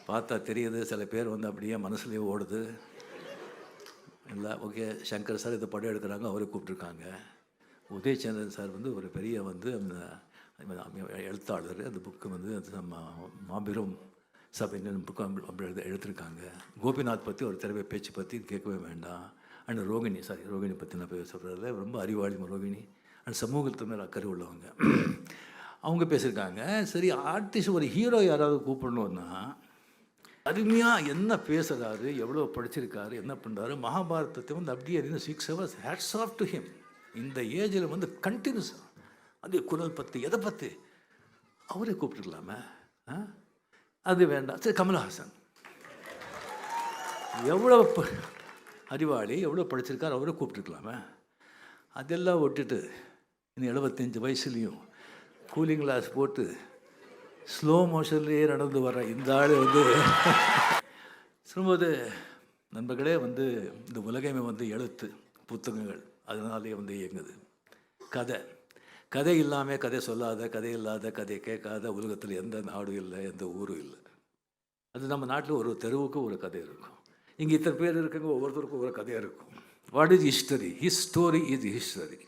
பார்த்தா தெரியுது சில பேர் வந்து அப்படியே மனசுலேயே ஓடுது. இல்லை ஓகே, சங்கர் சார் இந்த படம் எடுக்கிறாங்க, அவரை கூப்பிட்ருக்காங்க. உதயச்சந்திரன் சார் வந்து ஒரு பெரிய வந்து அந்த எழுத்தாளர். அந்த புக்கு வந்து நம்ம மாபெரும் சபைன்னு புக்கு அப்படி எடுத்திருக்காங்க. கோபிநாத் பற்றி ஒரு திறமை பேச்சு பற்றி கேட்கவே வேண்டாம். அண்ட் ரோகிணி பற்றி நான் சொல்கிறதில்ல, ரொம்ப அறிவாளி ரோகிணி. அண்ட் சமூகத்து மேலே அக்கறை உள்ளவங்க. அவங்க பேசியிருக்காங்க. சரி, ஆர்டிஸ்ட் ஒரு ஹீரோ யாராவது கூப்பிடணுன்னா அருமையாக என்ன பேசுகிறாரு, எவ்வளோ படிச்சிருக்காரு, என்ன பண்ணுறாரு, மகாபாரதத்தை வந்து அப்படியே 6 hours hats off to him. இந்த ஏஜில் வந்து கண்டினியூஸாக அது குரல் பற்றி எதை பற்றி அவரே கூப்பிட்டுருக்கலாமே. அது வேண்டாம். சரி, கமல்ஹாசன் எவ்வளோ அறிவாளி, எவ்வளோ படிச்சிருக்காரு, அவரே கூப்பிட்டுருக்கலாமே. அதெல்லாம் விட்டுட்டு இன்னும் 75 வயசுலேயும் கூலிங் கிளாஸ் போட்டு ஸ்லோ மோஷன்லேயே நடந்து வர இந்த ஆள் வந்து சொல்லும்போது, நண்பர்களே வந்து இந்த உலகமே வந்து எழுத்து புத்தகங்கள், அதனாலே வந்து இயங்குது. கதை இல்லாமல் கதை சொல்லாத, கதை இல்லாத, கதை கேட்காத உலகத்தில் எந்த நாடும் இல்லை, எந்த ஊரும் இல்லை. அது நம்ம நாட்டில் ஒரு தெருவுக்கு ஒரு கதை இருக்கும். இங்கே இத்தனை பேர் இருக்குங்க, ஒவ்வொருத்தருக்கும் ஒரு கதையாக இருக்கும். What is history? His story is history.